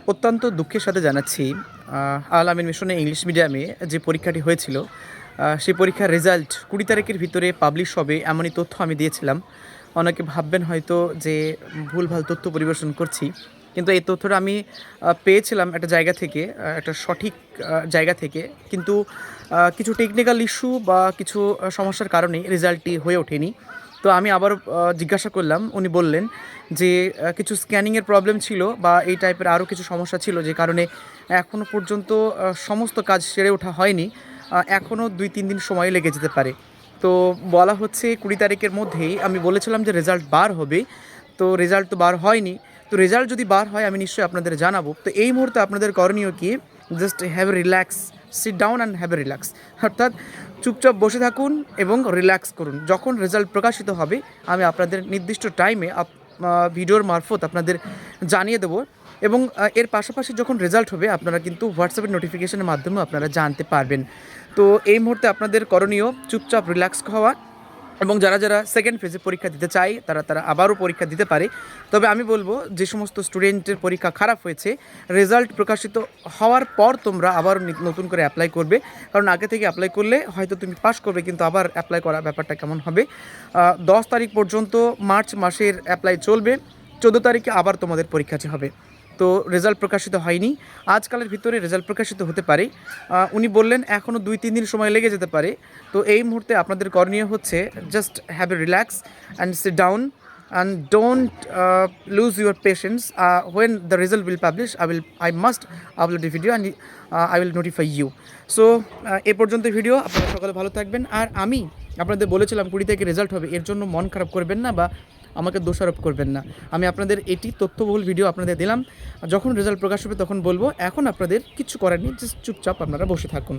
অত্যন্ত দুঃখের সাথে জানাচ্ছি আল আমিন মিশনে ইংলিশ মিডিয়ামে যে পরীক্ষাটি হয়েছিল সেই পরীক্ষার রেজাল্ট 20 তারিখের ভিতরে পাবলিশ হবে এমনই তথ্য আমি দিয়েছিলাম। অনেকে ভাববেন হয়তো যে ভুলভাল তথ্য পরিবেশন করছি, কিন্তু এই তথ্যটা আমি পেয়েছিলাম একটা জায়গা থেকে, একটা সঠিক জায়গা থেকে। কিন্তু কিছু টেকনিক্যাল ইস্যু বা কিছু সমস্যার কারণে রেজাল্টটি হয়ে ওঠেনি। তো আমি আবারও জিজ্ঞাসা করলাম, উনি বললেন যে কিছু স্ক্যানিংয়ের প্রবলেম ছিল বা এই টাইপের আরও কিছু সমস্যা ছিল, যে কারণে এখনও পর্যন্ত সমস্ত কাজ সেরে ওঠা হয়নি। এখনও 2-3 দিন সময় লেগে যেতে পারে। তো বলা হচ্ছে 20 তারিখের মধ্যেই, আমি বলেছিলাম যে রেজাল্ট বার হবে, তো রেজাল্ট তো বার হয়নি। তো রেজাল্ট যদি বার হয় আমি নিশ্চয়ই আপনাদের জানাবো। তো এই মুহূর্তে আপনাদের করণীয় কি? Just have a relax, seat down and have a relax. অর্থাৎ চুপচাপ বসে থাকুন এবং রিল্যাক্স করুন। যখন রেজাল্ট প্রকাশিত হবে আমি আপনাদের নির্দিষ্ট টাইমে ভিডিওর মারফত আপনাদের জানিয়ে দেবো। এবং এর পাশাপাশি যখন রেজাল্ট হবে আপনারা কিন্তু হোয়াটসঅ্যাপের নোটিফিকেশনের মাধ্যমে আপনারা জানতে পারবেন। তো এই মুহূর্তে আপনাদের করণীয় চুপচাপ রিল্যাক্স হওয়া, এবং যারা যারা সেকেন্ড ফেজে পরীক্ষা দিতে চায় তারা তারা আবারও পরীক্ষা দিতে পারে। তবে আমি বলবো, যে সমস্ত স্টুডেন্টের পরীক্ষা খারাপ হয়েছে, রেজাল্ট প্রকাশিত হওয়ার পর তোমরা আবার নতুন করে অ্যাপ্লাই করবে। কারণ আগে থেকে অ্যাপ্লাই করলে হয়তো তুমি পাস করবে, কিন্তু আবার অ্যাপ্লাই করা ব্যাপারটা কেমন হবে। 10 তারিখ পর্যন্ত মার্চ মাসের অ্যাপ্লাই চলবে। 14 তারিখে আবার তোমাদের পরীক্ষাটি হবে। তো রেজাল্ট প্রকাশিত হয়নি, আজকালের ভিতরে রেজাল্ট প্রকাশিত হতে পারে। উনি বললেন এখনও 2-3 দিন সময় লেগে যেতে পারে। তো এই মুহূর্তে আপনাদের করণীয় হচ্ছে just have a relax and sit down and don't lose your patience. When the result will publish I must upload a video and I will notify you. So এ পর্যন্ত ভিডিও। আপনারা সকালে ভালো থাকবেন। আর আমি আপনাদের বলেছিলাম 20 তারিখে রেজাল্ট হবে, এর জন্য মন খারাপ করবেন না বা আমাকে দোষারোপ করবেন না। আমি আপনাদের এটি তথ্যবহুল ভিডিও আপনাদের দিলাম। যখন রেজাল্ট প্রকাশ হবে তখন বলবো। এখন আপনাদের কিচ্ছু করার নেই, জাস্ট চুপচাপ আপনারা বসে থাকুন।